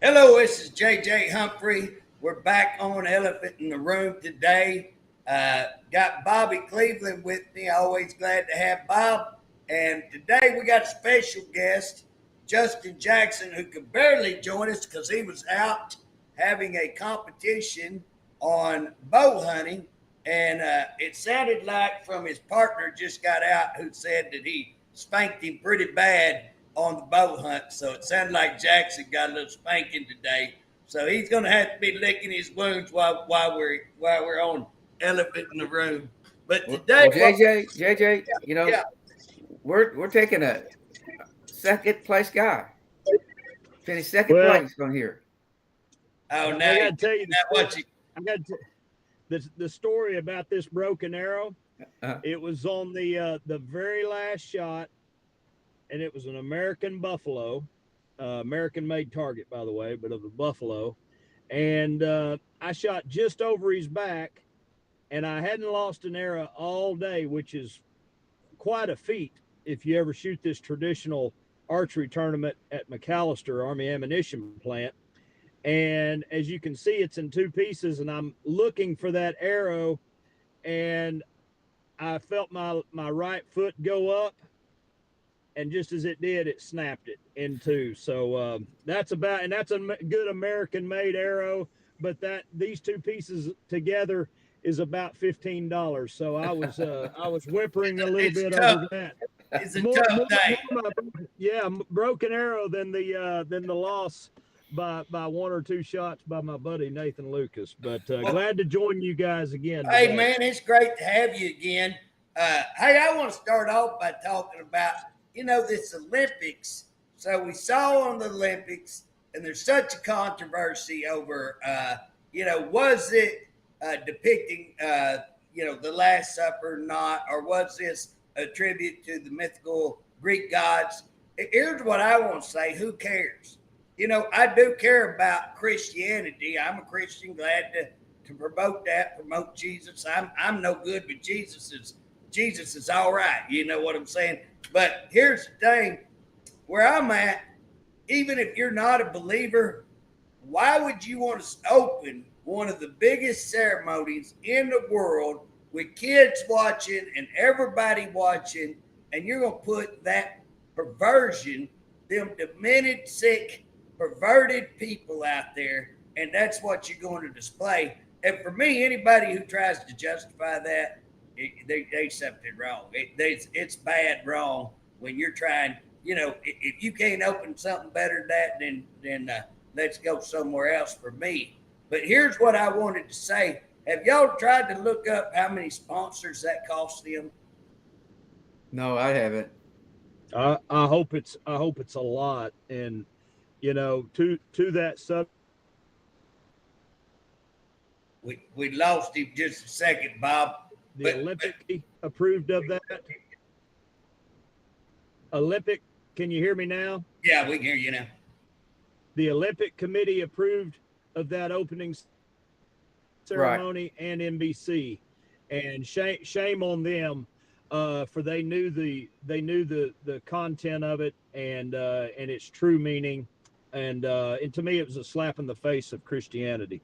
Hello, this is JJ Humphrey. We're back on Elephant in the Room today. Got Bobby Cleveland with me. Always glad to have Bob. And today we got a special guest, Justin Jackson, who could barely join us because he was out having a competition on bow hunting. And it sounded like from his partner just got out who said that he spanked him pretty bad on the bow hunt. So it sounded like Jackson got a little spanking today. So he's going to have to be licking his wounds while we're on Elephant in the Room. But Well, today, well, JJ, yeah. we're taking a second place guy. Finished second Well, place on here. Oh, I now got to tell you the that story. what you I got to, the story about this broken arrow. Uh, It was on the very last shot, and it was an American buffalo, American made target, by the way, but of the buffalo. And I shot just over his back, and I hadn't lost an arrow all day, which is quite a feat if you ever shoot this traditional archery tournament at McAllister Army Ammunition Plant. And as you can see, it's in two pieces, and I'm looking for that arrow, and I felt my right foot go up, and just as it did, it snapped it in two. So that's about, and that's a good American made arrow, but that these two pieces together is about $15. So I was whimpering a little it's bit tough. over that. It's a tough day. Broken arrow than the loss by one or two shots by my buddy Nathan Lucas. But Well, glad to join you guys again hey, today. man, it's great to have you again. Hey, I want to start off by talking about, this Olympics. So we saw on the Olympics, and there's such a controversy over, was it depicting, the Last Supper or not, or was this a tribute to the mythical Greek gods? Here's what I want to say: who cares? I do care about Christianity. I'm a Christian, glad to promote Jesus. I'm no good, but Jesus is all right. You know what I'm saying? But here's the thing: where I'm at, even if you're not a believer, why would you want to open one of the biggest ceremonies in the world with kids watching and everybody watching, and you're going to put that perversion, them demented, sick, perverted people out there, and that's what you're going to display? And for me, anybody who tries to justify that, they something wrong. It's bad wrong when you're trying. If you can't open something better than that, then let's go somewhere else for me. But here's what I wanted to say: have y'all tried to look up how many sponsors that cost them? no, I haven't. I hope it's a lot, and to that subject. We lost him just a second, Bob. The But Olympic approved of that. Olympic, can you hear me now? yeah, we can hear you now. The Olympic Committee approved of that opening Right. ceremony and NBC, and shame on them for they knew the content of it and its true meaning, and to me it was a slap in the face of Christianity.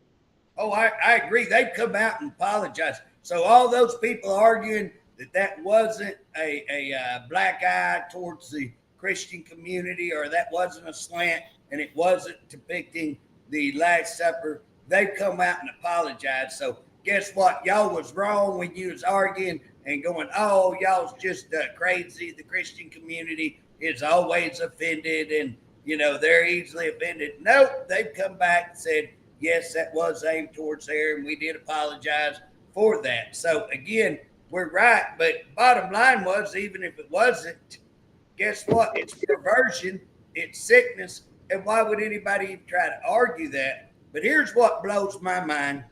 Oh, I agree. They've come out and apologized. So all those people arguing that wasn't a black eye towards the Christian community, or that wasn't a slant, and it wasn't depicting the Last Supper, they've come out and apologized. So guess what? Y'all was wrong when you was arguing and going, oh, y'all's just crazy. The Christian community is always offended, and they're easily offended. Nope, they've come back and said, yes, that was aimed towards there, and we did apologize for that. So again, we're right, but bottom line was, even if it wasn't, guess what? It's perversion, it's sickness, and why would anybody even try to argue that? But here's what blows my mind,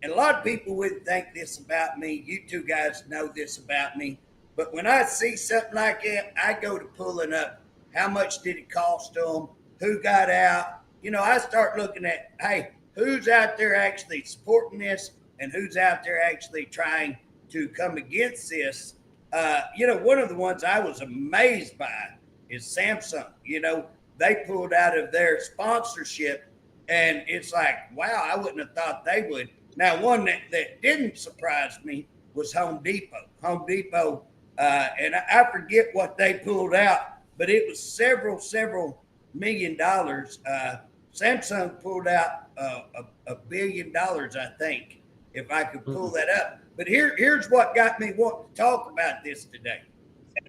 and a lot of people wouldn't think this about me. You two guys know this about me, but when I see something like that, I go to pulling up how much did it cost them, who got out. I start looking at, hey, who's out there actually supporting this, and who's out there actually trying to come against this. One of the ones I was amazed by is Samsung. They pulled out of their sponsorship And it's like, wow, I wouldn't have thought they would. Now, one that didn't surprise me was Home Depot. Home Depot, and I forget what they pulled out, but it was several $1 million. Samsung pulled out $1 billion, I think, if I could pull that up. But here's what got me wanting to talk about this today.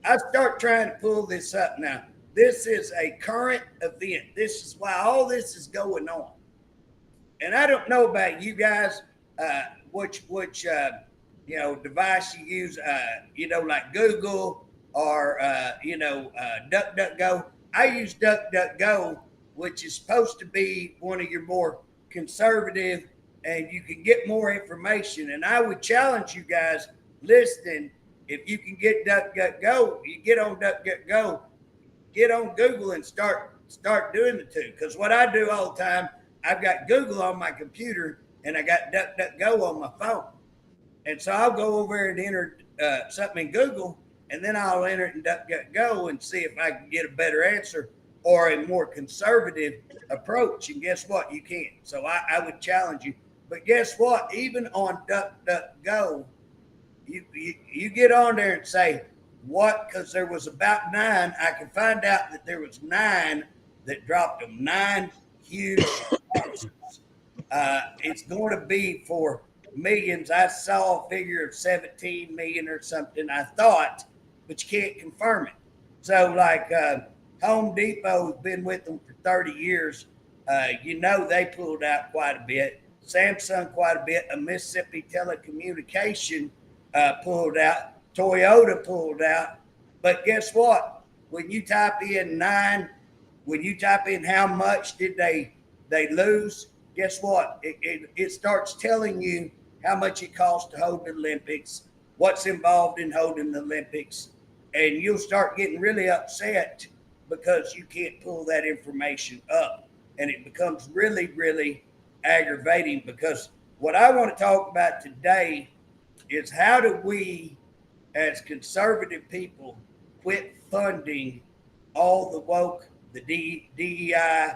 I start trying to pull this up now. This is a current event. This is why all this is going on. And I don't know about you guys, which device you use, like Google or DuckDuckGo. I use DuckDuckGo, which is supposed to be one of your more conservative, and you can get more information. And I would challenge you guys listening, if you can get DuckDuckGo, you get on DuckDuckGo, get on Google and start doing the two. Because what I do all the time, I've got Google on my computer and I got DuckDuckGo on my phone. And so I'll go over and enter something in Google, and then I'll enter it in DuckDuckGo and see if I can get a better answer or a more conservative approach. And guess what? You can't. So I would challenge you. But guess what? Even on DuckDuckGo, you get on there and say, what? Because there was about 9. I can find out that there was 9 that dropped them. 9 huge sponsors. It's going to be for millions. I saw a figure of 17 million or something, I thought, but you can't confirm it. So like Home Depot has been with them for 30 years. They pulled out quite a bit. Samsung quite a bit. A Mississippi Telecommunication pulled out. Toyota pulled out. But guess what? When you type in 9, when you type in how much did they lose, guess what? It starts telling you how much it costs to hold the Olympics, what's involved in holding the Olympics. And you'll start getting really upset because you can't pull that information up. And it becomes really, really aggravating, because what I want to talk about today is how do we, as conservative people, quit funding all the woke, the DEI,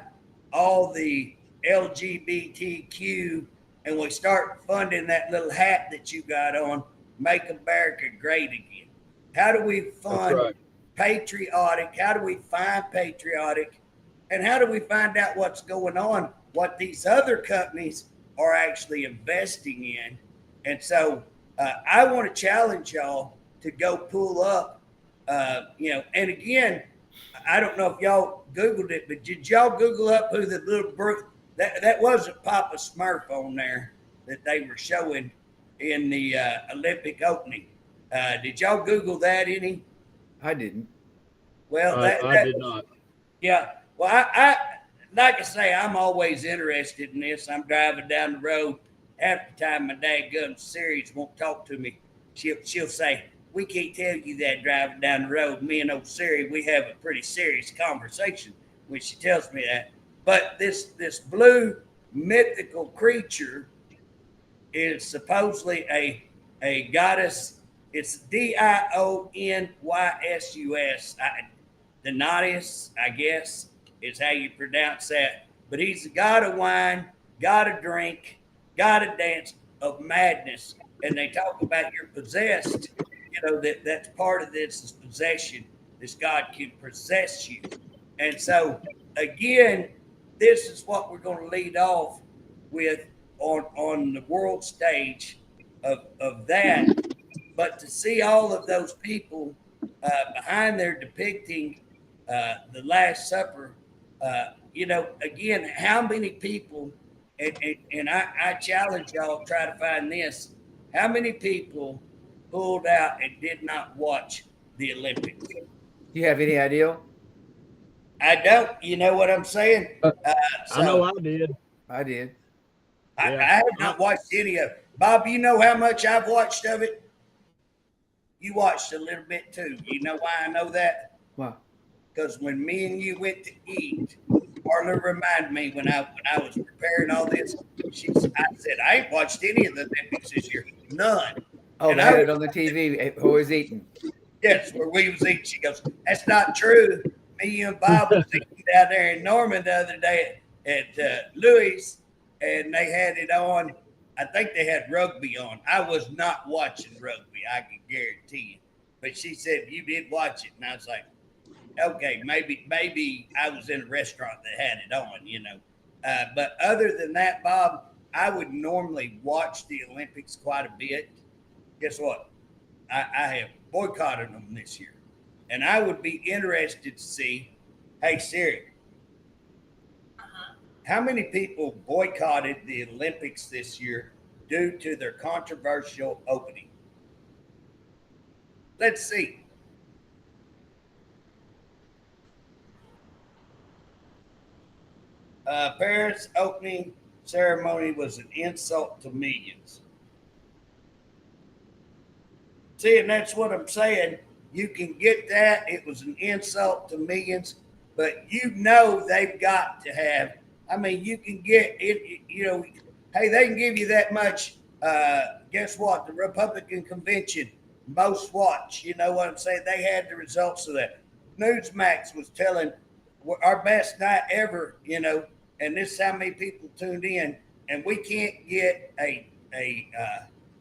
all the LGBTQ, and we start funding that little hat that you got on, Make America Great Again. How do we fund patriotic? How do we find patriotic? And how do we find out what's going on, what these other companies are actually investing in? And so I want to challenge y'all to go pull up, and again, I don't know if y'all Googled it, but did y'all Google up who the little that wasn't Papa Smurf on there that they were showing in the Olympic opening? Did y'all Google that any? I didn't. Well, I did not. Yeah. Well, I like I say, I'm always interested in this. I'm driving down the road. Half the time, my dadgum Siri's won't talk to me. She'll say, "We can't tell you that driving down the road." Me and old Siri, we have a pretty serious conversation when she tells me that. But this blue mythical creature is supposedly a goddess. It's Dionys. Dionysus, I guess, is how you pronounce that. But he's the god of wine, god of drink, god of dance, of madness. And they talk about you're possessed. That's part of this is possession. This God can possess you. And so, again, this is what we're going to lead off with on the world stage of that. But to see all of those people behind there depicting the Last Supper, again, how many people, and I challenge y'all to try to find this, how many people pulled out and did not watch the Olympics? Do you have any idea? I don't. You know what I'm saying? I know I did. I did. I have not watched any of it. Bob, you know how much I've watched of it? You watched a little bit too. You know why I know that? Why? Because when me and you went to eat, Marla reminded me when I was preparing all this, I said, I ain't watched any of the Olympics this year. None. Oh, And they had it on the TV. Who was eating? Yes, where we was eating. She goes, that's not true. Me and Bob was eating down there in Norman the other day at Louis, and they had it on. I think they had rugby on. I was not watching rugby, I can guarantee you. But she said you did watch it, and I was like, okay, maybe I was in a restaurant that had it on, you know. But other than that, Bob, I would normally watch the Olympics quite a bit. Guess what? I have boycotted them this year, and I would be interested to see. Hey Siri, how many people boycotted the Olympics this year due to their controversial opening? Let's see. Paris opening ceremony was an insult to millions. See, and that's what I'm saying. You can get that. It was an insult to millions, but you know they've got to have. I mean, you can get it. You know, hey, they can give you that much. Guess what? The Republican convention, most watch. You know what I'm saying? They had the results of that. Newsmax was telling our best night ever. You know, and this is how many people tuned in, and we can't get a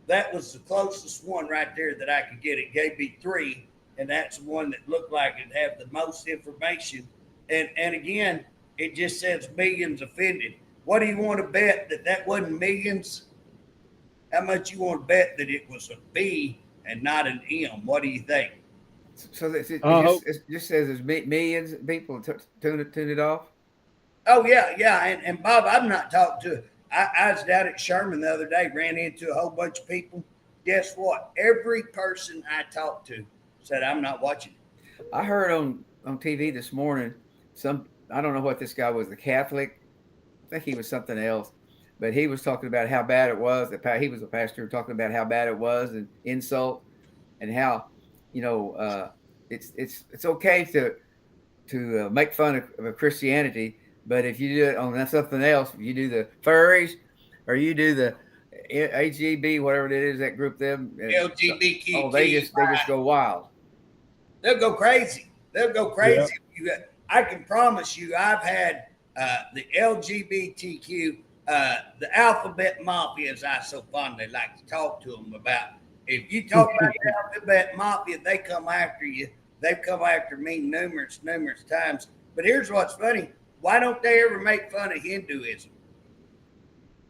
that was the closest one right there that I could get. It gave me 3, and that's the one that looked like it had the most information. And again, it just says millions offended. What do you want to bet that wasn't millions? How much you want to bet that it was a B and not an M? What do you think? So it just says there's millions of people tune it off. Oh yeah. And Bob, I'm not talking to. I was down at Sherman the other day, ran into a whole bunch of people. Guess what? Every person I talked to said, I'm not watching it. I heard on TV this morning, I don't know what this guy was, the Catholic. I think he was something else, but he was talking about how bad it was. He was a pastor talking about how bad it was and insult, and how, you know, it's okay to make fun of Christianity. But if you do it on something else, if you do the furries or you do the AGB, whatever it is, that group, them LGBTQ. Oh, they just go wild. They'll go crazy. Yep. I can promise you, I've had the LGBTQ, the alphabet mafia, as I so fondly like to talk to them about. If you talk about the alphabet mafia, they come after you. They've come after me numerous times. But here's what's funny. Why don't they ever make fun of Hinduism?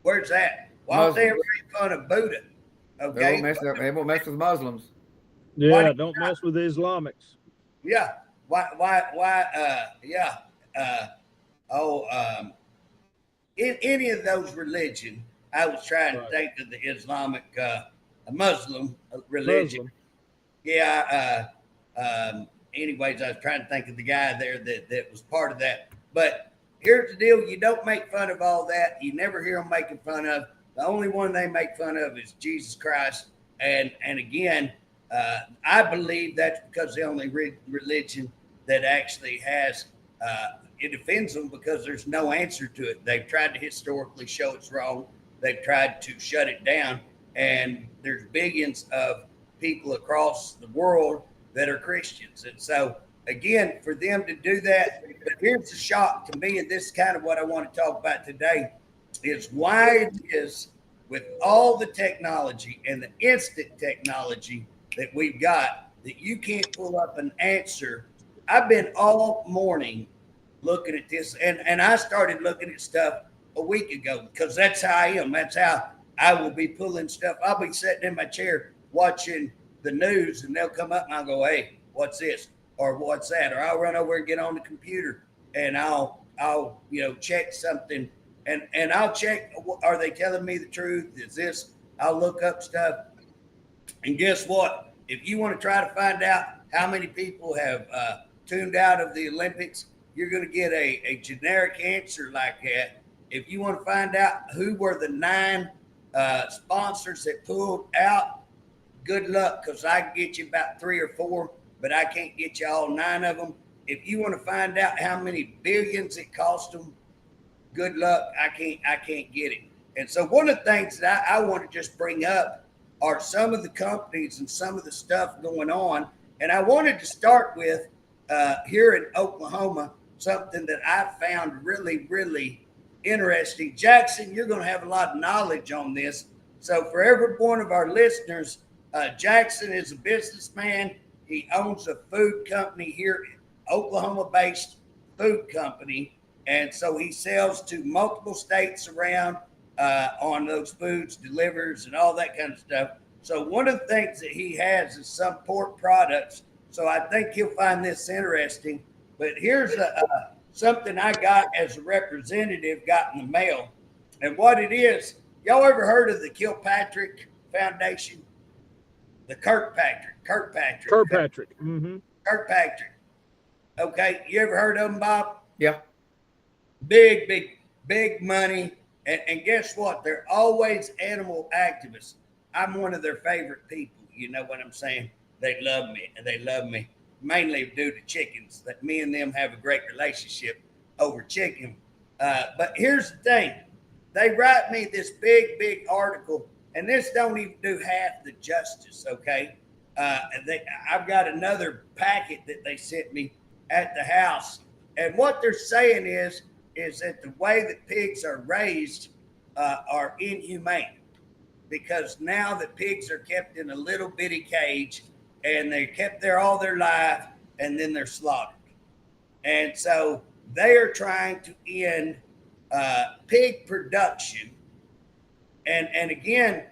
Where's that? Why don't they ever make fun of Buddha? Okay. They won't mess with Muslims. Yeah, don't mess with the Islamics. Yeah. In any of those religion, I was trying to think of the Islamic Muslim religion. Yeah. Anyways, I was trying to think of the guy there that was part of that. But here's the deal. You don't make fun of all that. You never hear them making fun of. The only one they make fun of is Jesus Christ. And again, I believe that's because the only religion that actually has, it offends them because there's no answer to it. They've tried to historically show it's wrong. They've tried to shut it down. And there's billions of people across the world that are Christians. And so, again, for them to do that, but here's the shock to me, and this is kind of what I want to talk about today, is why it is with all the technology and the instant technology that we've got that you can't pull up an answer. I've been all morning looking at this, and I started looking at stuff a week ago because that's how I am. That's how I will be pulling stuff. I'll be sitting in my chair watching the news, and they'll come up and I'll go, hey, what's this? Or what's that? Or I'll run over and get on the computer and I'll check something and I'll check, are they telling me the truth? Is this? I'll look up stuff. And guess what? If you want to try to find out how many people have tuned out of the Olympics, you're going to get a generic answer like that. If you want to find out who were the 9 sponsors that pulled out, good luck, because I can get you about 3 or 4. But I can't get you all 9 of them. If you want to find out how many billions it cost them, good luck. I can't get it. And so one of the things that I want to just bring up are some of the companies and some of the stuff going on. And I wanted to start with here in Oklahoma, something that I found really, really interesting. Jackson, you're going to have a lot of knowledge on this. So for every one of our listeners, Jackson is a businessman. He owns a food company here, Oklahoma-based food company. And so he sells to multiple states around on those foods, delivers, and all that kind of stuff. So one of the things that he has is some pork products. So I think you'll find this interesting. But here's something I got as a representative, got in the mail. And what it is, y'all ever heard of the Kilpatrick Foundation? The Kirkpatrick. Mm-hmm. Kirkpatrick. Okay, you ever heard of them, Bob? Yeah. Big money. And guess what? They're always animal activists. I'm one of their favorite people. You know what I'm saying? They love me, and they love me mainly due to chickens. That me and them have a great relationship over chicken. But here's the thing. They write me this big article, and this don't even do half the justice, okay? I've got another packet that they sent me at the house. And what they're saying is that the way that pigs are raised are inhumane, because now that pigs are kept in a little bitty cage and they're kept there all their life and then they're slaughtered. And so they are trying to end pig production. And again,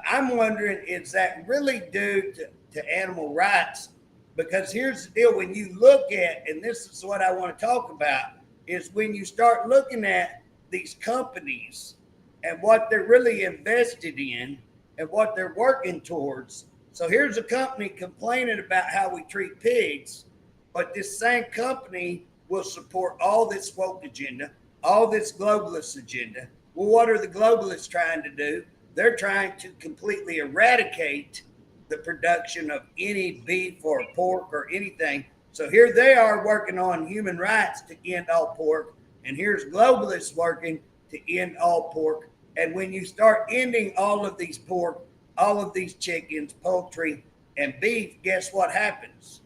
I'm wondering, is that really due to animal rights? Because here's the deal, when you look at, and this is what I want to talk about, is when you start looking at these companies and what they're really invested in and what they're working towards. So here's a company complaining about how we treat pigs, but this same company will support all this woke agenda, all this globalist agenda. Well, what are the globalists trying to do? They're trying to completely eradicate the production of any beef or pork or anything. So here they are working on human rights to end all pork, and here's globalists working to end all pork. And when you start ending all of these pork, all of these chickens, poultry, and beef, guess what happens?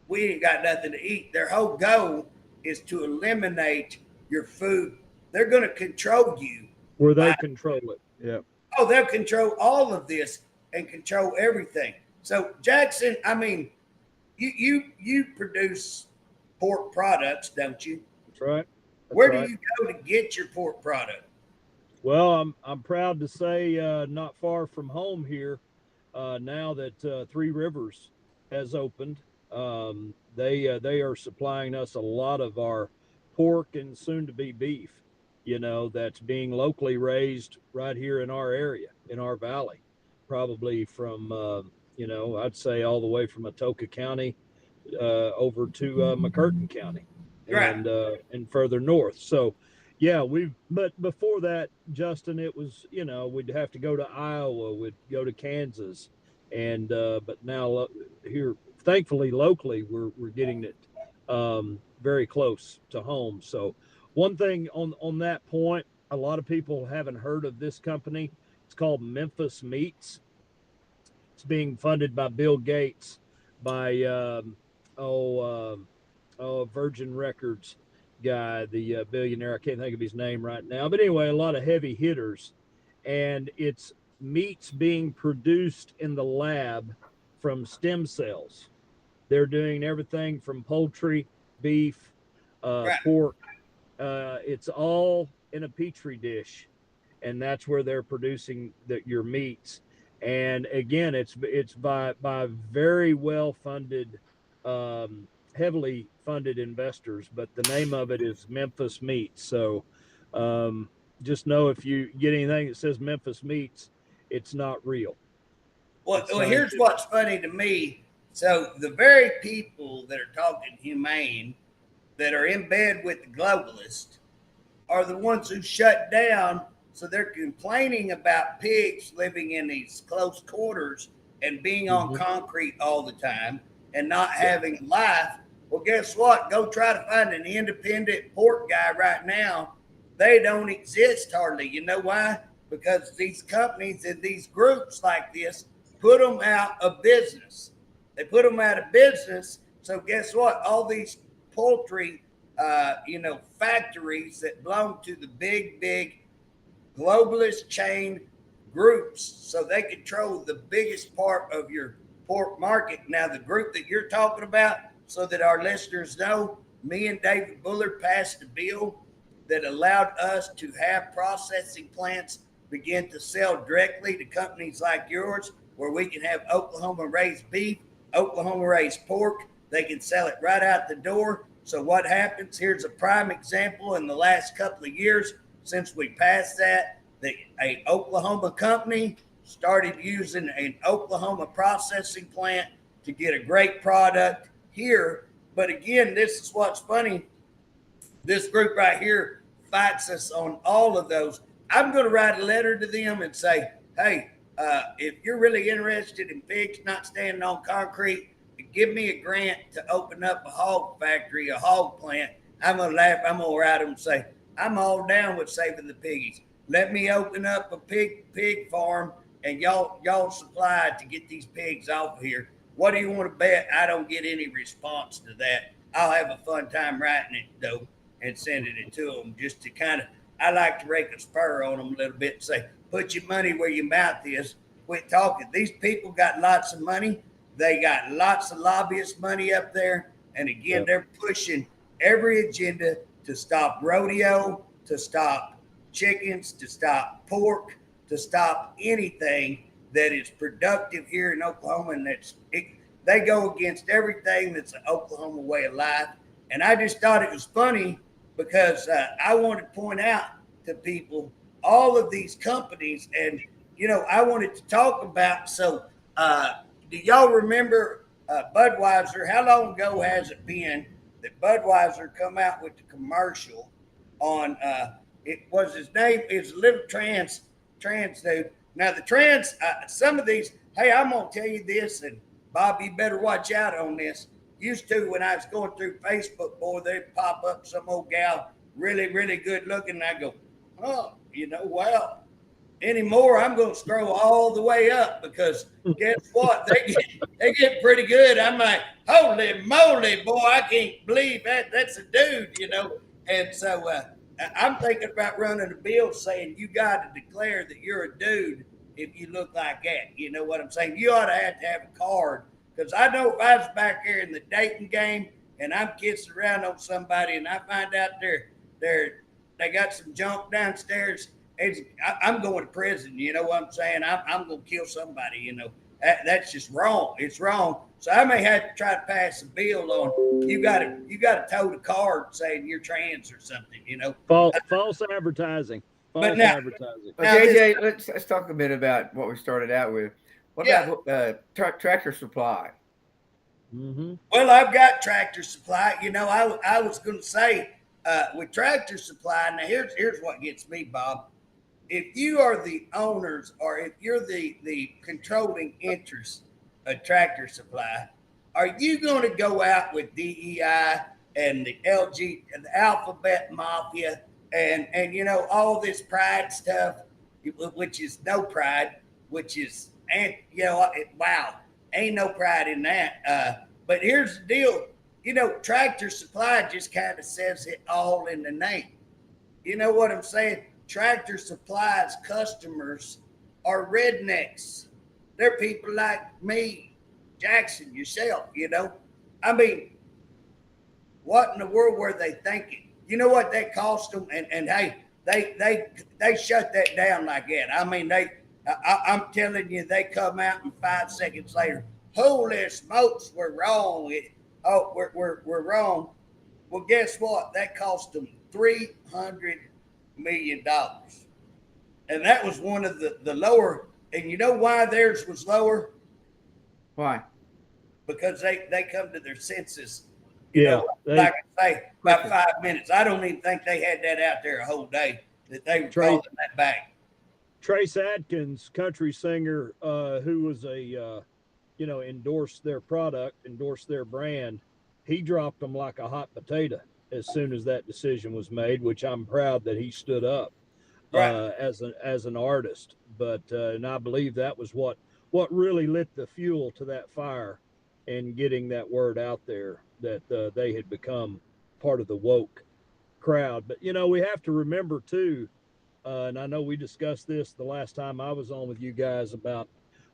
We ain't got nothing to eat. Their whole goal is to eliminate your food. They're going to control you. Where they control it. Yeah. Oh, they'll control all of this and control everything. So Jackson, I mean, you produce pork products, don't you? That's right. Where do you go to get your pork product? Well, I'm proud to say not far from home here, now that Three Rivers has opened, they are supplying us a lot of our pork and soon to be beef, that's being locally raised right here in our area, in our valley, probably from, I'd say all the way from Atoka County over to McCurtain County. Right. And further north. So, yeah, but before that, Justin, it was, we'd have to go to Iowa, we'd go to Kansas, and but now here, thankfully, locally, we're getting it very close to home. So, one thing on that point, a lot of people haven't heard of this company. It's called Memphis Meats. It's being funded by Bill Gates, by Virgin Records guy, the billionaire. I can't think of his name right now. But anyway, a lot of heavy hitters. And it's meats being produced in the lab from stem cells. They're doing everything from poultry, beef, pork. It's all in a petri dish. And that's where they're producing your meats. And again, it's by very well funded, heavily funded investors, but the name of it is Memphis Meats. So just know if you get anything that says Memphis Meats, it's not real. Well, here's what's funny to me. So the very people that are talking humane, that are in bed with the globalists, are the ones who shut down. So they're complaining about pigs living in these close quarters and being on concrete all the time and not having life. Well, guess what? Go try to find an independent pork guy right now. They don't exist hardly. You know why? Because these companies and these groups like this put them out of business. They put them out of business. So guess what? All these poultry factories that belong to the big globalist chain groups, so they control the biggest part of your pork market. Now, the group that you're talking about, so that our listeners know, me and David Bullard passed a bill that allowed us to have processing plants begin to sell directly to companies like yours, where we can have Oklahoma raised beef, Oklahoma raised pork. They can sell it right out the door. So what happens? Here's a prime example. In the last couple of years since we passed that, a Oklahoma company started using an Oklahoma processing plant to get a great product here. But again, this is what's funny. This group right here fights us on all of those. I'm going to write a letter to them and say, hey, if you're really interested in pigs not standing on concrete, give me a grant to open up a hog factory, a hog plant. I'm going to laugh. I'm going to write them and say, I'm all down with saving the piggies. Let me open up a pig farm, and y'all supply to get these pigs off of here. What do you want to bet I don't get any response to that? I'll have a fun time writing it, though, and sending it to them, just to kind of, I like to rake a spur on them a little bit and say, put your money where your mouth is. Quit talking. These people got lots of money. They got lots of lobbyist money up there. And again, they're pushing every agenda to stop rodeo, to stop chickens, to stop pork, to stop anything that is productive here in Oklahoma. And they go against everything that's an Oklahoma way of life. And I just thought it was funny because I wanted to point out to people all of these companies. And, I wanted to talk about, so do y'all remember Budweiser? How long ago has it been that Budweiser come out with the commercial on, it was his name, it's a little trans dude. Now the trans, some of these, hey, I'm going to tell you this, and Bob, you better watch out on this. Used to, when I was going through Facebook, boy, they'd pop up some old gal, really, really good looking, and I go, oh, wow. Anymore, I'm going to scroll all the way up, because guess what? They get pretty good. I'm like, holy moly, boy, I can't believe that. That's a dude, And so I'm thinking about running a bill saying you got to declare that you're a dude if you look like that. You know what I'm saying? You ought to have a card, because I know if I was back here in the dating game and I'm kissing around on somebody and I find out they got some junk downstairs, I'm going to prison. You know what I'm saying? I'm going to kill somebody. That's just wrong. It's wrong. So I may have to try to pass a bill on you got to tote a card saying you're trans or something. False advertising. False advertising. JJ, let's talk a bit about what we started out with. What about Tractor Supply? Mm-hmm. Well, I've got Tractor Supply. I was going to say with Tractor Supply. Now here's what gets me, Bob. If you are the owners, or if you're the controlling interest of Tractor Supply, are you going to go out with DEI and the LG and the Alphabet Mafia and all this pride stuff, which is no pride, which is, and wow, ain't no pride in that. But here's the deal, Tractor Supply just kind of says it all in the name. You know what I'm saying? Tractor Supply's customers are rednecks. They're people like me, Jackson, yourself, I mean, what in the world were they thinking? You know what that cost them? And hey, they shut that down like that. I mean, I'm telling you, they come out and 5 seconds later, holy smokes, we're wrong. We're wrong. Well, guess what? That cost them $300 million. And that was one of the lower. And you know why theirs was lower? Why? Because they come to their senses. Like I say, about 5 minutes. I don't even think they had that out there a whole day, that they were calling that back. Trace Adkins, country singer, who was endorsed their product, endorsed their brand. He dropped them like a hot potato as soon as that decision was made, which I'm proud that he stood up as an artist. But and I believe that was what really lit the fuel to that fire and getting that word out there that they had become part of the woke crowd. But we have to remember too, and I know we discussed this the last time I was on with you guys about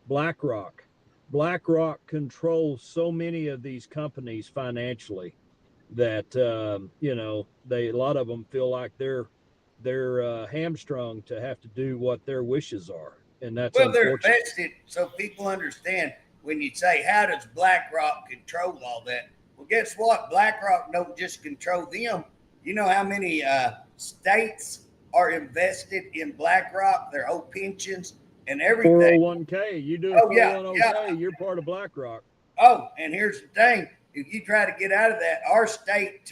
BlackRock. BlackRock controls so many of these companies financially that they a lot of them feel like they're hamstrung to have to do what their wishes are, and that's Well, they're unfortunate. invested, so people understand when you say, how does BlackRock control all that? Well, guess what? BlackRock don't just control them. You know how many states are invested in BlackRock, their whole pensions and everything. 401k, you do a Oh, yeah, 401k, yeah. you're part of BlackRock. Oh, and here's the thing. If you try to get out of that, our state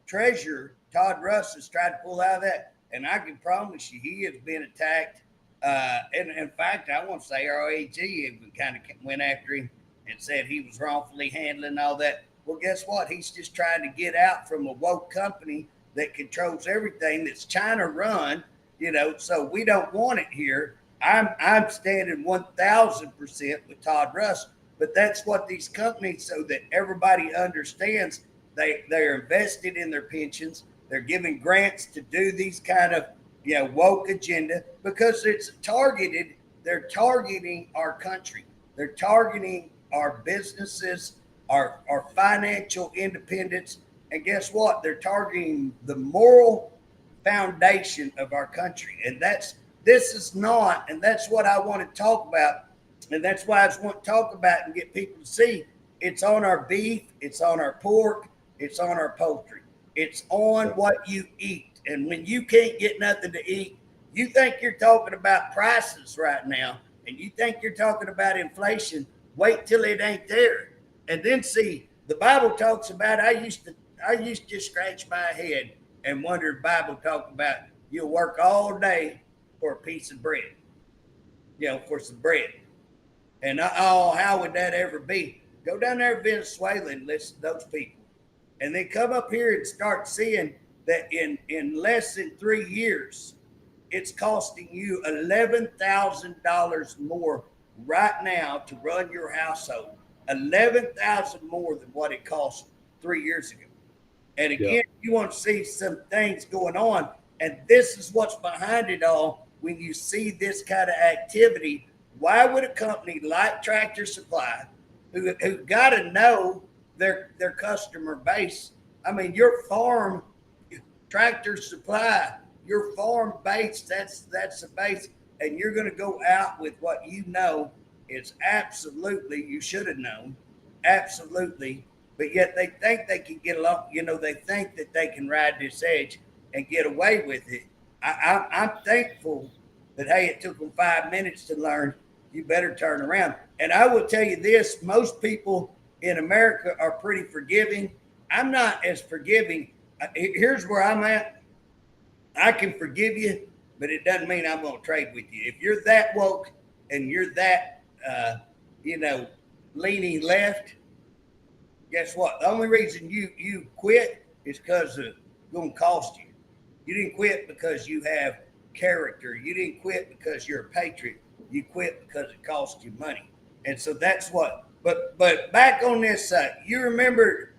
treasurer, Todd Russ, has tried to pull out of that. And I can promise you, he has been attacked. And in fact, I want to say RAG kind of went after him and said he was wrongfully handling all that. Well, guess what? He's just trying to get out from a woke company that controls everything, that's China run, so we don't want it here. I'm standing 1,000% with Todd Russ, but that's what these companies, so that everybody understands, they're invested in their pensions. They're giving grants to do these kind of woke agenda because it's targeted. They're targeting our country. They're targeting our businesses, our financial independence. And guess what? They're targeting the moral foundation of our country. And this is not, and that's what I want to talk about. And that's why I just want to talk about and get people to see it's on our beef, it's on our pork, it's on our poultry. It's on what you eat. And when you can't get nothing to eat, you think you're talking about prices right now, and you think you're talking about inflation. Wait till it ain't there. And then see, the Bible talks about, I used to just scratch my head and wonder if the Bible talked about you'll work all day for a piece of bread, for some bread. And how would that ever be? Go down there to Venezuela and listen to those people. And then come up here and start seeing that in less than 3 years, it's costing you $11,000 more right now to run your household. $11,000 more than what it cost 3 years ago. And again, you want to see some things going on. And this is what's behind it all. When you see this kind of activity, why would a company like Tractor Supply, who got to know their customer base? I mean, your farm, Tractor Supply, your farm base, that's the base. And you're going to go out with what is absolutely, you should have known, absolutely. But yet they think they can get along. They think that they can ride this edge and get away with it. I'm thankful that, hey, it took them 5 minutes to learn. You better turn around. And I will tell you this, most people in America are pretty forgiving. I'm not as forgiving. Here's where I'm at. I can forgive you, but it doesn't mean I'm going to trade with you. If you're that woke and you're that, leaning left, guess what? The only reason you quit is because it's going to cost you. You didn't quit because you have character. You didn't quit because you're a patriot. You quit because it cost you money. And so that's what. But back on this side, you remember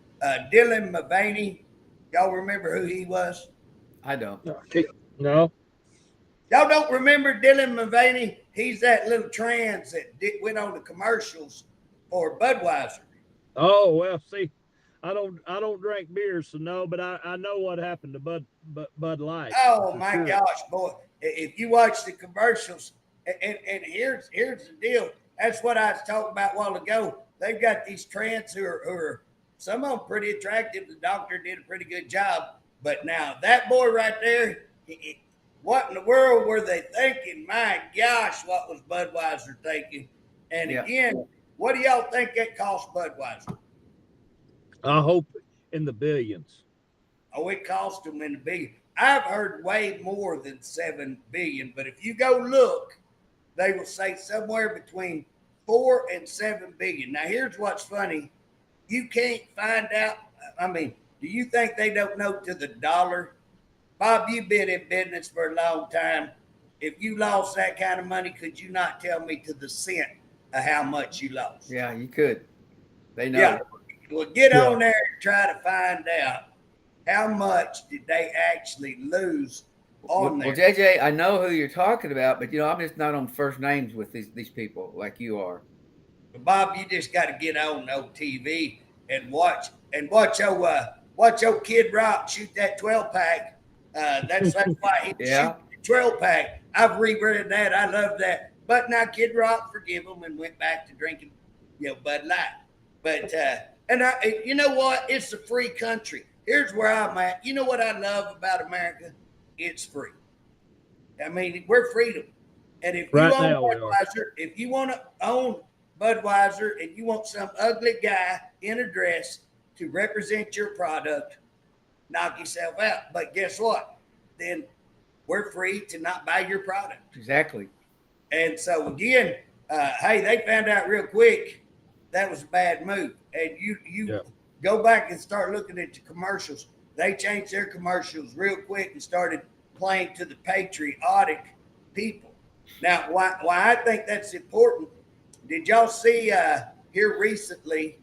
Dylan Mulvaney? Y'all remember who he was? I don't. No. Y'all don't remember Dylan Mulvaney? He's that little trans that went on the commercials for Budweiser. Oh, well, see, I don't drink beer, so no, but I know what happened to Bud Light. Oh my gosh, boy! If you watch the commercials, and here's the deal. That's what I was talking about a while ago. They've got these trans who are some of them pretty attractive. The doctor did a pretty good job, but now that boy right there, what in the world were they thinking? My gosh, what was Budweiser thinking? And again, what do y'all think that cost Budweiser? I hope in the billions. Oh, it cost them in the billion. I've heard way more than 7 billion, but if you go look, they will say somewhere between 4 and 7 billion. Now, here's what's funny. You can't find out. I mean, do you think they don't know to the dollar? Bob, you've been in business for a long time. If you lost that kind of money, could you not tell me to the cent of how much you lost? Yeah, you could. They know. Yeah. Well, get on there and try to find out how much did they actually lose on Well, there? JJ, I know who you're talking about, but I'm just not on first names with these people like you are. Bob, you just got to get on no TV and watch your kid Rock shoot that 12-pack. That's why he was Yeah. shooting the 12-pack. I've reread that. I love that. But now Kid Rock forgive him and went back to drinking, Bud Light. But you know what? It's a free country. Here's where I'm at. You know what I love about America? It's free. I mean, we're freedom. And if you Right own now we are. Budweiser, if you want to own Budweiser and you want some ugly guy in a dress to represent your product, knock yourself out. But guess what? Then we're free to not buy your product. Exactly. And so again, hey, they found out real quick that was a bad move. And you go back and start looking at the commercials. They changed their commercials real quick and started playing to the patriotic people. Now, why I think that's important? Did y'all see here recently?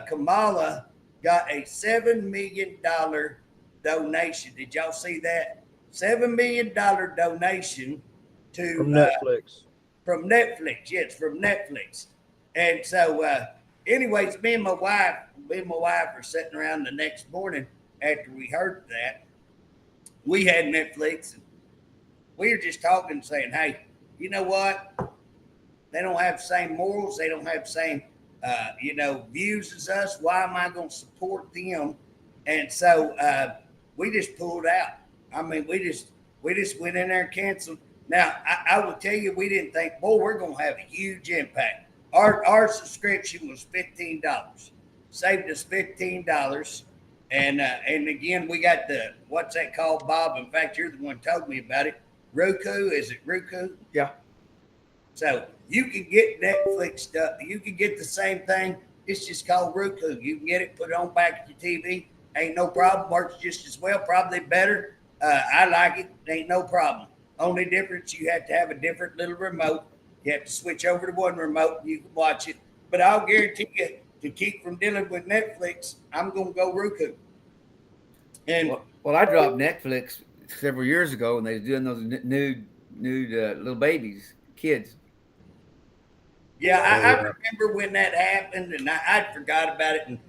Kamala got a $7 million donation. Did y'all see that? $7 million donation to From Netflix. From Netflix, yes, from Netflix. And so, anyways, me and my wife were sitting around the next morning after we heard that. We had Netflix, and we were just talking, saying, "Hey, you know what? They don't have the same morals. They don't have the same, views as us. Why am I going to support them?" And so we just pulled out. I mean, we just went in there and canceled. Now, I will tell you, we didn't think, boy, we're going to have a huge impact. Our subscription was $15. Saved us $15. And again, we got the, what's that called, Bob? In fact, you're the one who told me about it. Roku, is it Roku? Yeah. So you can get Netflix stuff. You can get the same thing. It's just called Roku. You can get it, put it on back at your TV. Ain't no problem. Works just as well, probably better. I like it. Ain't no problem. Only difference, you have to have a different little remote. You have to switch over to one remote and you can watch it. But I'll guarantee you, to keep from dealing with Netflix, I'm going to go Roku. And well, I dropped Netflix several years ago when they was doing those nude little babies, kids. Yeah, I remember when that happened, and I forgot about it, and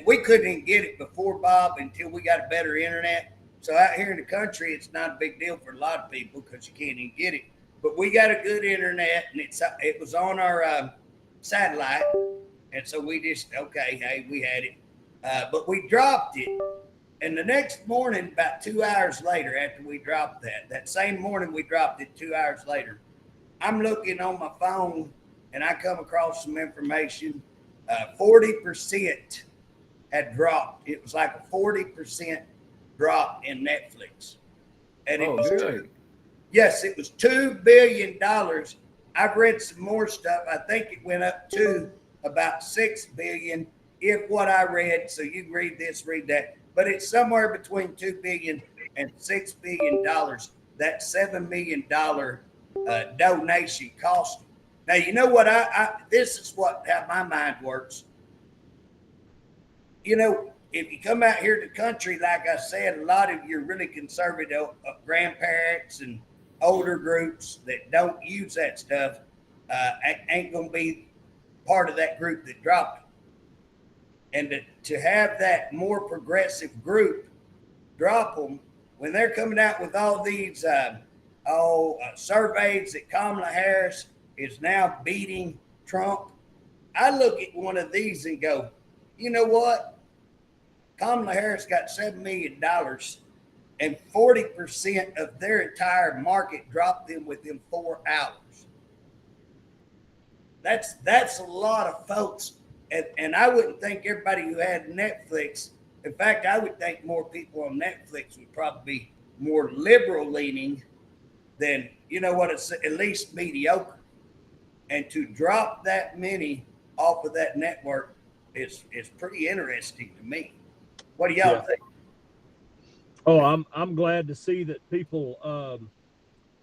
we couldn't even get it before, Bob, until we got a better internet. So out here in the country, it's not a big deal for a lot of people because you can't even get it. But we got a good internet, and it was on our satellite, and so we just, okay, hey, we had it. But we dropped it, and the next morning, about 2 hours later after we dropped that same morning we dropped it 2 hours later, I'm looking on my phone, and I come across some information. 40% had dropped. It was like a 40% drop in Netflix. And it was really? Yes, it was $2 billion. I've read some more stuff. I think it went up to about $6 billion, if what I read. So you can read this, read that. But it's somewhere between $2 billion and $6 billion. That $7 million donation cost. Now, you know what? This is how my mind works. If you come out here to the country, like I said, a lot of your really conservative grandparents and older groups that don't use that stuff ain't going to be part of that group that dropped it. And to have that more progressive group drop them when they're coming out with all these surveys that Kamala Harris is now beating Trump, I look at one of these and go, you know what? Kamala Harris got $7 million and 40% of their entire market dropped them within 4 hours. That's a lot of folks. And I wouldn't think everybody who had Netflix, in fact, I would think more people on Netflix would probably be more liberal leaning than, it's at least mediocre. And to drop that many off of that network is pretty interesting to me. What do y'all think? Oh, I'm glad to see that people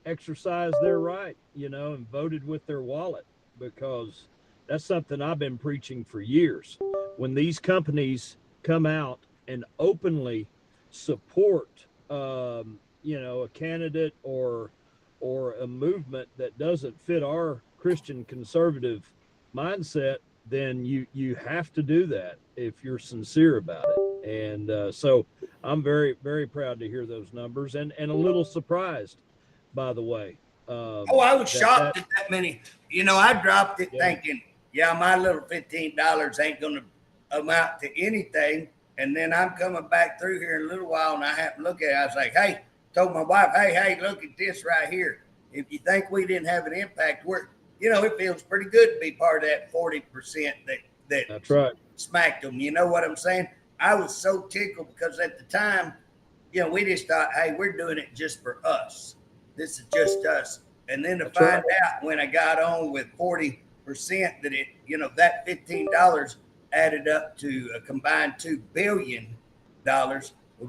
exercise their right, and voted with their wallet, because that's something I've been preaching for years. When these companies come out and openly support, a candidate or a movement that doesn't fit our Christian conservative mindset, then you have to do that if you're sincere about it. And so I'm very, very proud to hear those numbers, and a little surprised, by the way. Oh, I was That shocked at that many. I dropped it yeah, thinking, yeah, my little $15 ain't going to amount to anything. And then I'm coming back through here in a little while, and I happen to look at it. I was like, hey, told my wife, hey, look at this right here. If you think we didn't have an impact, it feels pretty good to be part of that 40% that's right. smacked them. You know what I'm saying? I was so tickled because at the time, we just thought, hey, we're doing it just for us. This is just us. And then to find out when I got on with 40% that that $15 added up to a combined $2 billion. Well,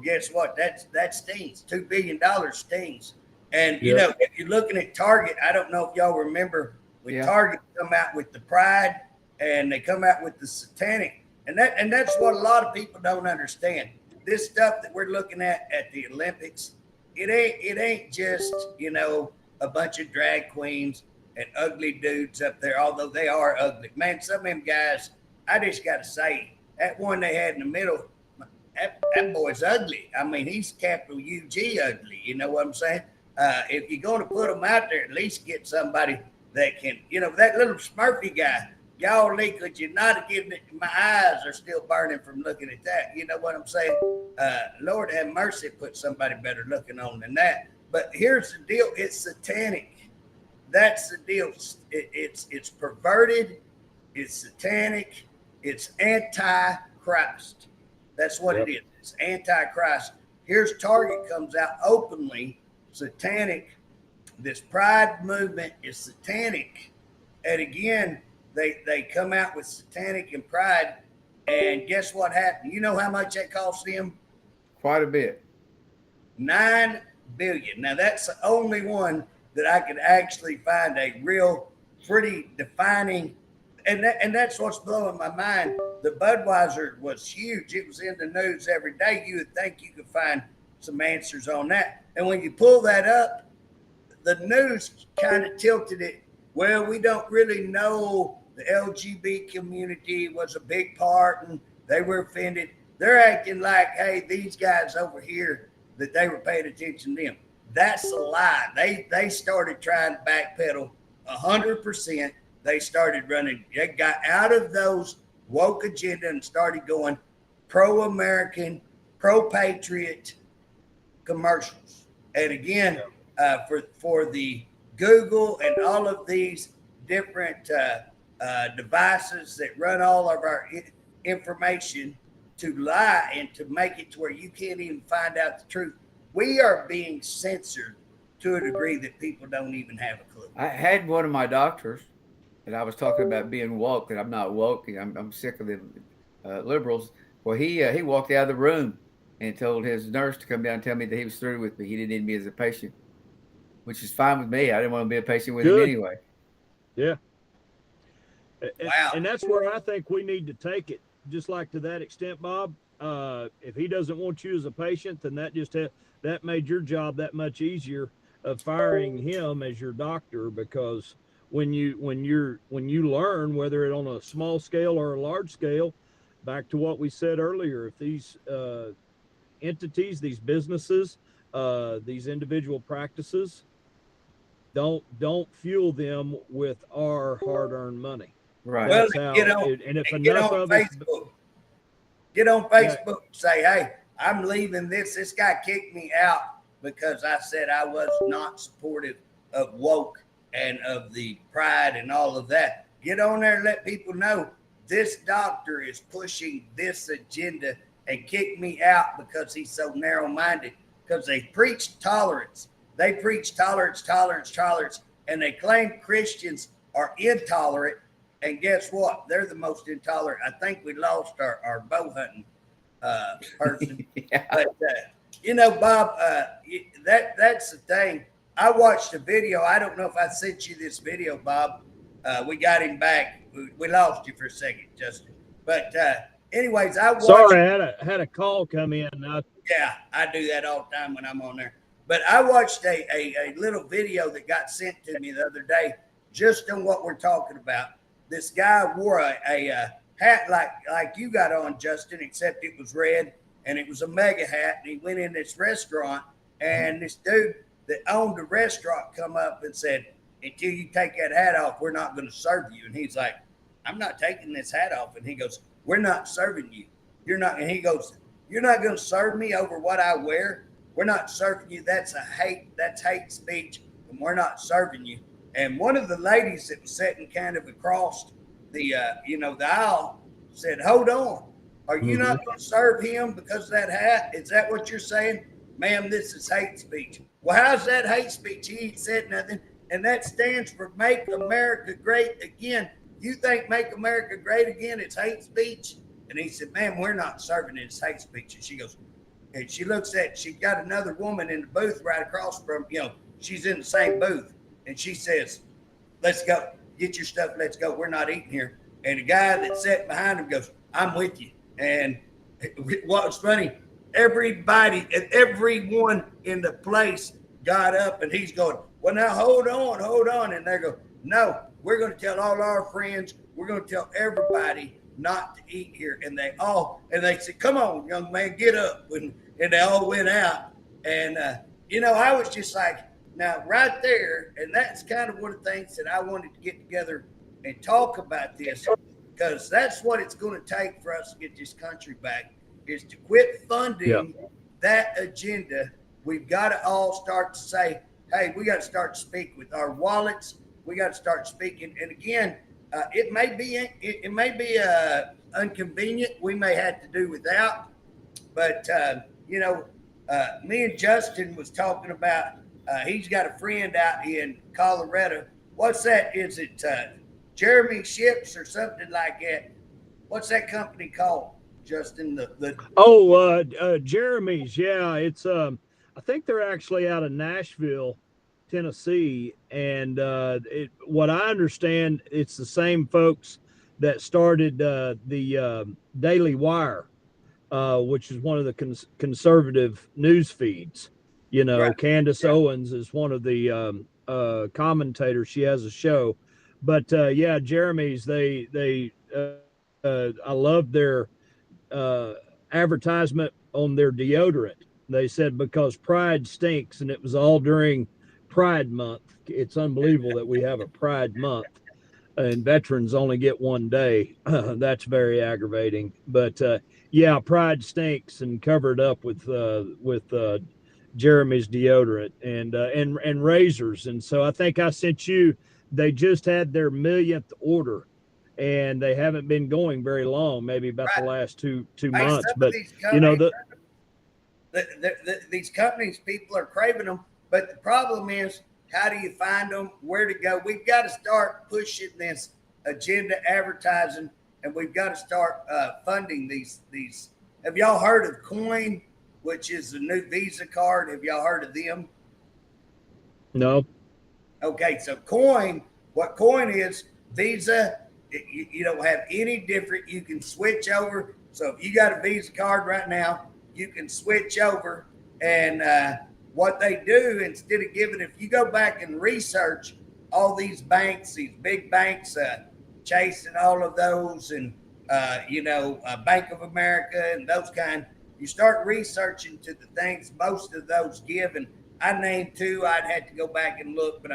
guess what? That stings. $2 billion stings. And, if you're looking at Target, I don't know if y'all remember when Target come out with the Pride and they come out with the Satanic. And that's what a lot of people don't understand. This stuff that we're looking at the Olympics, it ain't just, a bunch of drag queens and ugly dudes up there, although they are ugly. Man, some of them guys, I just got to say, that one they had in the middle, that boy's ugly. I mean, he's capital UG ugly. You know what I'm saying? If you're going to put them out there, at least get somebody that can, that little Smurfy guy, y'all Lee, could you not have given it? My eyes are still burning from looking at that. You know what I'm saying? Lord have mercy, put somebody better looking on than that. But here's the deal. It's satanic. That's the deal. It's perverted. It's satanic. It's anti-Christ. That's what it is. It's anti-Christ. Here's Target comes out openly satanic. This Pride movement is satanic. And again, they come out with satanic and Pride. And guess what happened? You know how much that cost them? Quite a bit. $9 billion. Now that's the only one that I could actually find a real pretty defining, and that's what's blowing my mind. The Budweiser was huge. It was in the news every day. You would think you could find some answers on that. And when you pull that up, the news kind of tilted it. Well, we don't really know. The LGBT community was a big part and they were offended. They're acting like, hey, these guys over here, that they were paying attention to them. That's a lie. They started trying to backpedal 100%. They started running. They got out of those woke agenda and started going pro-American, pro-patriot commercials. And again, for the Google and all of these different devices that run all of our information to lie and to make it to where you can't even find out the truth. We are being censored to a degree that people don't even have a clue. I had one of my doctors, and I was talking about being woke, and I'm not woke. I'm sick of the liberals. Well, he walked out of the room and told his nurse to come down and tell me that he was through with me. He didn't need me as a patient, which is fine with me. I didn't want to be a patient with him anyway. Yeah. Wow. And that's where I think we need to take it. Just like to that extent, Bob, if he doesn't want you as a patient, then that made your job that much easier of firing him as your doctor, because when you learn, whether it's on a small scale or a large scale, back to what we said earlier, if these entities, these businesses, these individual practices, don't fuel them with our hard-earned money. Right. Well, Get on Facebook and say, hey, I'm leaving this. This guy kicked me out because I said I was not supportive of woke and of the Pride and all of that. Get on there and let people know this doctor is pushing this agenda and kick me out because he's so narrow-minded, because they preach tolerance. They preach tolerance, and they claim Christians are intolerant. And guess what? They're the most intolerant. I think we lost our bow hunting person. Yeah. But, Bob, that's the thing. I watched a video. I don't know if I sent you this video, Bob. We got him back. We lost you for a second, Justin. But anyways, I watched. Sorry, I had a call come in. Yeah, I do that all the time when I'm on there. But I watched a little video that got sent to me the other day just on what we're talking about. This guy wore a hat like you got on, Justin, except it was red and it was a mega hat. And he went in this restaurant, and this dude that owned the restaurant come up and said, "Until you take that hat off, we're not going to serve you." And he's like, "I'm not taking this hat off." And he goes, "We're not serving you. You're not." And he goes, "You're not going to serve me over what I wear. We're not serving you. That's hate speech, and we're not serving you." And one of the ladies that was sitting kind of across the the aisle said, "Hold on, are you not going to serve him because of that hat? Is that what you're saying?" "Ma'am, this is hate speech." "Well, how's that hate speech? He ain't said nothing, and that stands for Make America Great Again. You think Make America Great Again is hate speech?" And he said, "Ma'am, we're not serving it as hate speech." And she goes, and she looks at, she got another woman in the booth right across from, she's in the same booth. And she says, "Let's go, get your stuff. Let's go. We're not eating here." And the guy that sat behind him goes, "I'm with you." And what was funny, everybody and everyone in the place got up, and he's going, "Well, now hold on. And they go, "No, we're going to tell all our friends. We're going to tell everybody not to eat here." And they said, "Come on, young man, get up." And they all went out. And, I was just like, now right there. And that's kind of one of the things that I wanted to get together and talk about this, because that's what it's going to take for us to get this country back, is to quit funding that agenda. We've got to all start to say, hey, we got to start to speak with our wallets. We got to start speaking. And again, it may be inconvenient. We may have to do without, but me and Justin was talking about. He's got a friend out in Colorado. What's that? Is it Jeremy Ships or something like that? What's that company called, Justin? Jeremy's. Yeah, it's I think they're actually out of Nashville, Tennessee, and what I understand, it's the same folks that started the Daily Wire, which is one of the conservative news feeds. Right. Candace Owens is one of the commentators. She has a show, but yeah, Jeremy's. I love their advertisement on their deodorant. They said because pride stinks, and it was all during Pride Month. It's unbelievable that we have a Pride Month and veterans only get one day. That's very aggravating. But yeah, pride stinks, and covered up with Jeremy's deodorant and razors. And so I think I sent you. They just had their millionth order, and they haven't been going very long, maybe about the last two months. But these companies, people are craving them. But the problem is, how do you find them? Where to go? We've got to start pushing this agenda advertising, and we've got to start funding these. Have y'all heard of Coin, which is the new Visa card? Have y'all heard of them? No. Okay, so Coin, what Coin is, Visa, you don't have any different. You can switch over. So if you got a Visa card right now, you can switch over. And what they do, instead of giving, if you go back and research all these banks, these big banks, Chase and all of those, and Bank of America and those kind, you start researching to the things most of those give. And I named two. I'd have to go back and look, but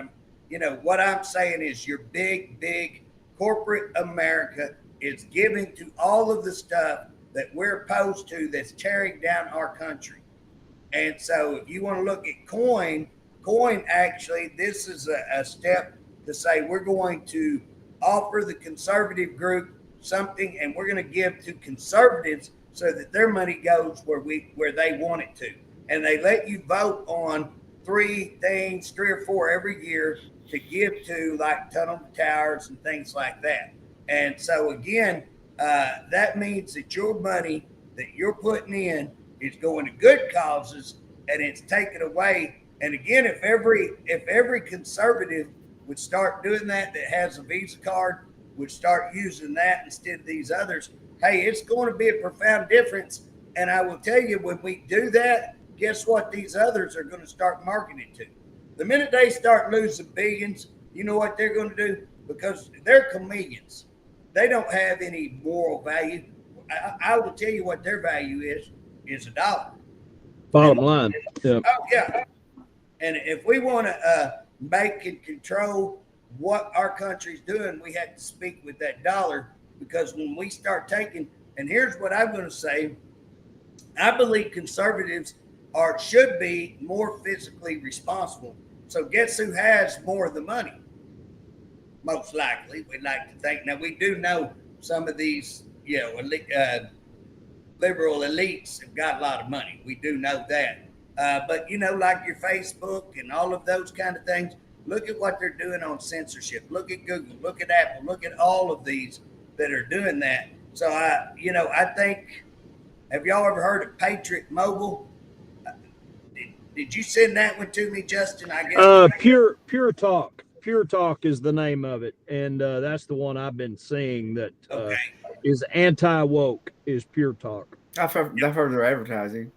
what I'm saying is your big corporate America is giving to all of the stuff that we're opposed to, that's tearing down our country. And so if you want to look at Coin actually, this is a step to say we're going to offer the conservative group something, and we're going to give to conservatives so that their money goes where they want it to. And they let you vote on three or four every year to give to, like Tunnel to Towers and things like that. And so again, that means that your money that you're putting in is going to good causes, and it's taken away. And again, if every conservative would start doing that has a Visa card, would start using that instead of these others, hey, it's going to be a profound difference. And I will tell you, when we do that, guess what? These others are going to start marketing to. The minute they start losing billions, you know what they're going to do? Because they're chameleons. They don't have any moral value. I will tell you what their value is $1. Bottom line. Yeah. Oh yeah. And if we want to make and control what our country's doing, we have to speak with that dollar, because when we start taking, and here's what I'm going to say, I believe conservatives should be more fiscally responsible. So guess who has more of the money? Most likely, we'd like to think. Now we do know some of these, liberal elites have got a lot of money. We do know that. But like your Facebook and all of those kind of things, look at what they're doing on censorship. Look at Google, look at Apple, look at all of these that are doing that. So I think, have y'all ever heard of Patriot Mobile? Did you send that one to me, Justin? I guess. Pure Talk. Pure Talk is the name of it, and that's the one I've been seeing that is anti-woke. Is Pure Talk. I've heard their advertising.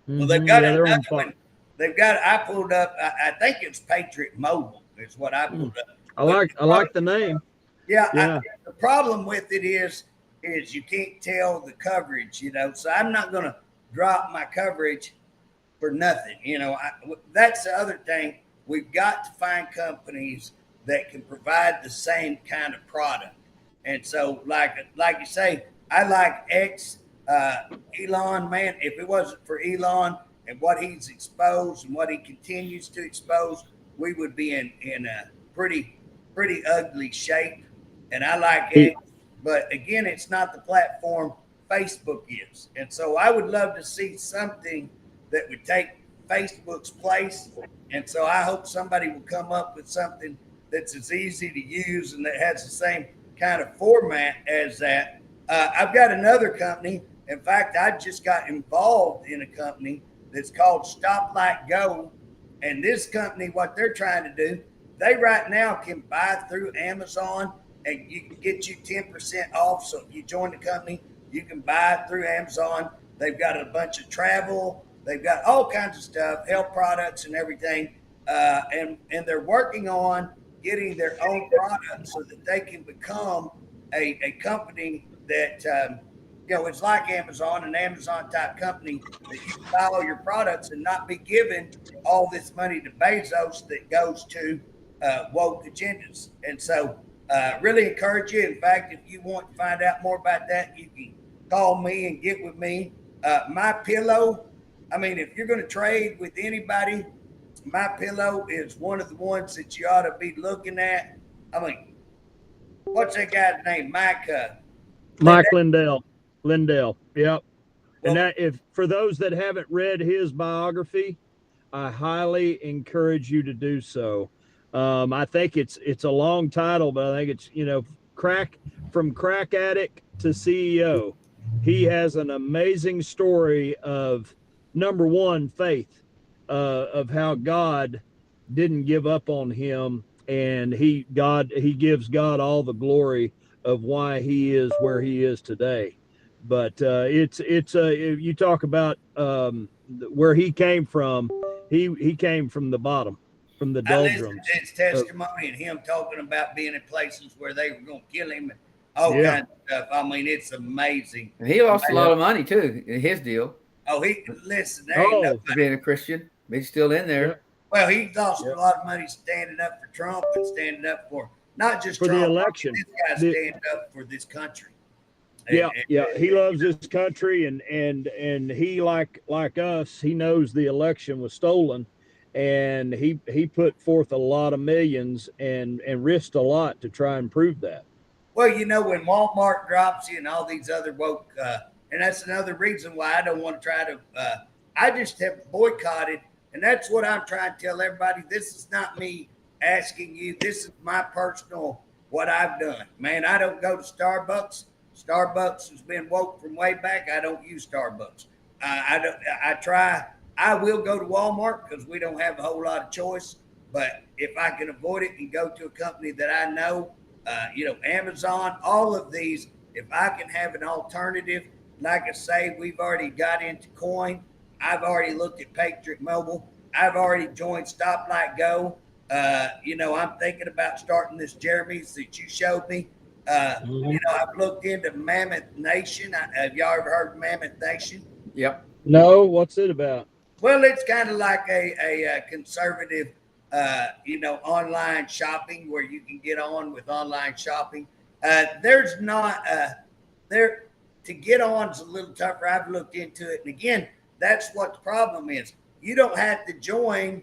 Well, they've got they're another on one. They've got. I pulled up. I think it's Patriot Mobile is what I pulled up. I like the name. Yeah. The problem with it is you can't tell the coverage. So I'm not going to drop my coverage for nothing. That's the other thing. We've got to find companies that can provide the same kind of product. And so, like you say, I like Elon, man. If it wasn't for Elon and what he's exposed and what he continues to expose, we would be in a pretty ugly shape. And I like X, but again, it's not the platform Facebook is. And so I would love to see something that would take Facebook's place. And so I hope somebody will come up with something that's as easy to use and that has the same kind of format as that. I've got another company. In fact, I just got involved in a company that's called Stoplight Go. And this company, what they're trying to do, they right now can buy through Amazon and you can get you 10% off. So if you join the company, you can buy through Amazon. They've got a bunch of travel. They've got all kinds of stuff, health products and everything. And they're working on getting their own products so that they can become a company that, it's like Amazon, an Amazon type company that you can buy all your products and not be giving all this money to Bezos that goes to woke agendas. And so really encourage you. In fact, if you want to find out more about that, you can call me and get with me. My Pillow, if you're going to trade with anybody, My Pillow is one of the ones that you ought to be looking at. What's that guy's name? Mike Lindell. Yep. And that, if for those that haven't read his biography, I highly encourage you to do so. I think it's a long title, but I think it's crack addict to CEO. He has an amazing story of, number one, faith, of how God didn't give up on him, and he gives God all the glory of why he is where he is today. But if you talk about where he came from, he came from the bottom, from the doldrums. I listened to his testimony and him talking about being in places where they were going to kill him and all kinds of stuff. It's amazing. And he lost a lot of money too in his deal. Oh, being a Christian, but he's still in there. Yeah. Well, he lost a lot of money standing up for Trump and standing up for not just for Trump, the election. This guy standing up for this country. He loves his country, and he like us, he knows the election was stolen, and he put forth a lot of millions and risked a lot to try and prove that. Well, when Walmart drops you and all these other woke, and that's another reason why I don't want to try to. I just have boycotted, and that's what I'm trying to tell everybody. This is not me asking you. This is my personal what I've done. Man, I don't go to Starbucks. Starbucks has been woke from way back. I don't use Starbucks. I will go to Walmart because we don't have a whole lot of choice. But if I can avoid it and go to a company that I know, Amazon, all of these, if I can have an alternative, like I say, we've already got into coin. I've already looked at Patriot Mobile. I've already joined Stoplight Go. I'm thinking about starting this Jeremy's that you showed me. I've looked into Mammoth Nation. Have y'all ever heard of Mammoth Nation? Yep. No, what's it about? Well, it's kind of like a conservative, online shopping where you can get on with online shopping. There's not there to get on is a little tougher. I've looked into it, and again, that's what the problem is. You don't have to join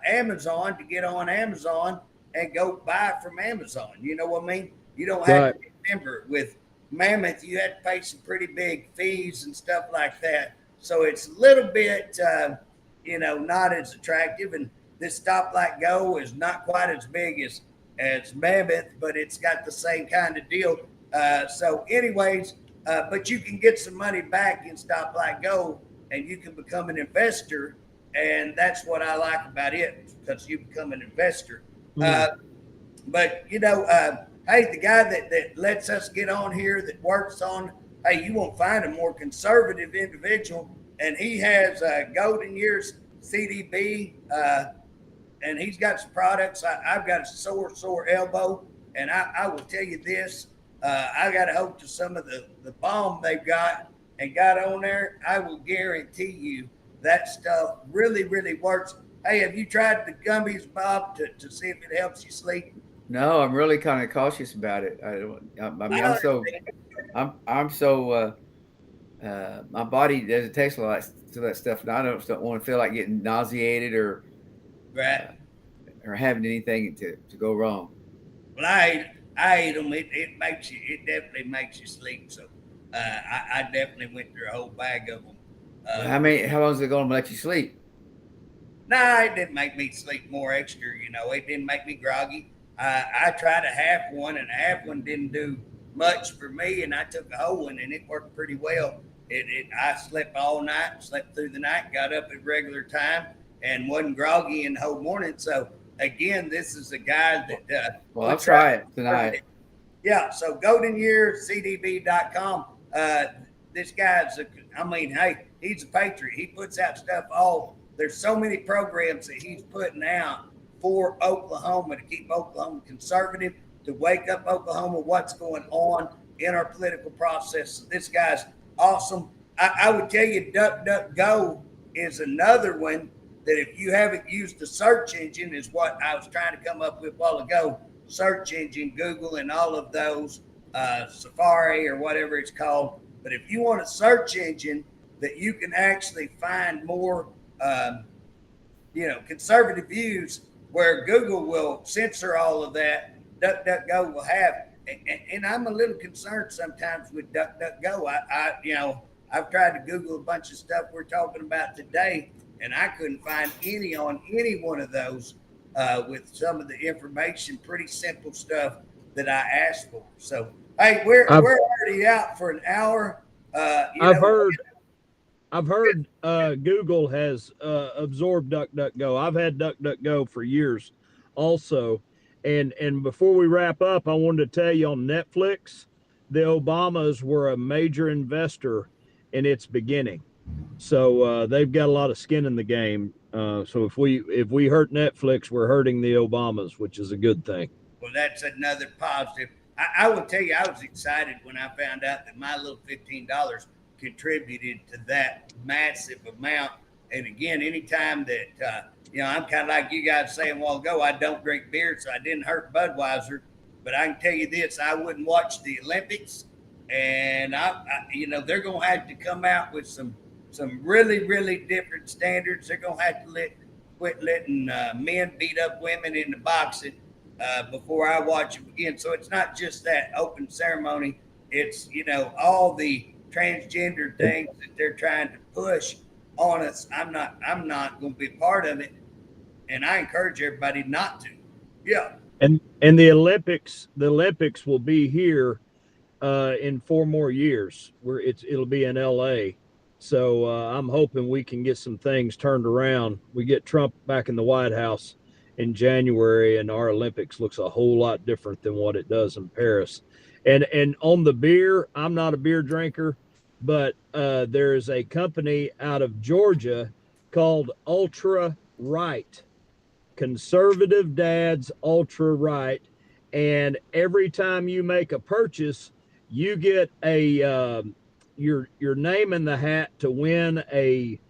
Amazon to get on Amazon and go buy from Amazon. You know what I mean? You don't have to be a member. With Mammoth, you had to pay some pretty big fees and stuff like that. So it's a little bit, not as attractive. And this Stoplight Go is not quite as big as Mammoth, but it's got the same kind of deal. But you can get some money back in Stoplight Go, and you can become an investor. And that's what I like about it, because you become an investor. Hey, the guy that lets us get on here, that works on, hey, you won't find a more conservative individual. And he has Golden Years CDB, and he's got some products. I've got a sore elbow, and I will tell you this. I got a hold to some of the balm they've got and got on there. I will guarantee you that stuff really, really works. Hey, have you tried the gummies, Bob, to see if it helps you sleep? No, I'm really kind of cautious about it. My body doesn't taste a lot to that stuff, and I don't want to feel like getting nauseated or Right. Or having anything to go wrong. Well, I ate them. It definitely makes you sleep. So I definitely went through a whole bag of them. How long is it going to let you sleep? Nah, it didn't make me sleep more extra. It didn't make me groggy. I tried a half one, and a half one didn't do much for me, and I took a whole one, and it worked pretty well. I slept all night, slept through the night, got up at regular time, and wasn't groggy in the whole morning. So again, this is a guy that I'll try it tonight. Yeah, so goldenyearcdb.com. This guy's hey, he's a patriot. He puts out stuff there's so many programs that he's putting out for Oklahoma to keep Oklahoma conservative, to wake up Oklahoma what's going on in our political process. So this guy's awesome. I would tell you DuckDuckGo is another one that if you haven't used the search engine, is what I was trying to come up with a while ago. Search engine, Google, and all of those, Safari or whatever it's called. But if you want a search engine that you can actually find more, conservative views, where Google will censor all of that, DuckDuckGo will have. And I'm a little concerned sometimes with DuckDuckGo. I've tried to Google a bunch of stuff we're talking about today, and I couldn't find any on any one of those with some of the information, pretty simple stuff that I asked for. So, hey, we're already out for an hour. I've heard Google has absorbed DuckDuckGo. I've had DuckDuckGo for years also. And before we wrap up, I wanted to tell you on Netflix, the Obamas were a major investor in its beginning. So they've got a lot of skin in the game. So if we hurt Netflix, we're hurting the Obamas, which is a good thing. Well, that's another positive. I will tell you, I was excited when I found out that my little $15 contributed to that massive amount. And again, anytime that, I'm kind of like you guys saying a while ago, I don't drink beer, so I didn't hurt Budweiser. But I can tell you this, I wouldn't watch the Olympics. And, they're going to have to come out with some really, really different standards. They're going to have to quit letting men beat up women in the boxing before I watch them again. So it's not just that open ceremony. It's, all the transgender things that they're trying to push on us. I'm not going to be a part of it, and I encourage everybody not to. Yeah. And the Olympics will be here in 4 more years. It'll be in LA. So I'm hoping we can get some things turned around. We get Trump back in the White House, in January, and our Olympics looks a whole lot different than what it does in Paris. And on the beer, I'm not a beer drinker, but there is a company out of Georgia called Ultra Right, Conservative Dads Ultra Right, and every time you make a purchase, you get a your name in the hat to win a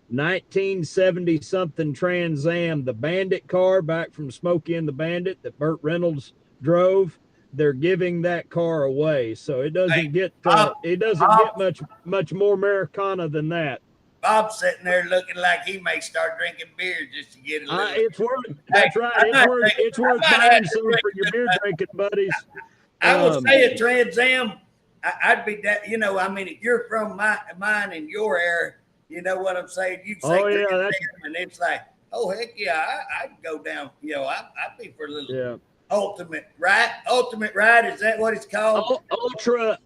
1970 something Trans Am, the Bandit car back from Smokey and the Bandit that Burt Reynolds drove. They're giving that car away, so it doesn't get much more Americana than that. Bob's sitting there looking like he may start drinking beer just to get a little. It's worth. That's right. It's worth buying some for your beer drinking buddies. I would say a Trans Am. I'd be that. You know, I mean, if you're from mine and your era, you know what I'm saying. You say, and it's like, oh heck yeah, I'd go down. You know, I'd be for a little ultimate right. Ultimate right, is that what it's called? Ultra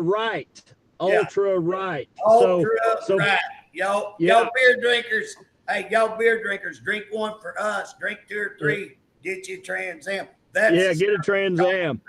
right. Ultra right. Ultra right. Y'all beer drinkers. Hey, y'all beer drinkers, drink one for us. Drink 2 or 3. Get you a Trans Am. Get a Trans Am.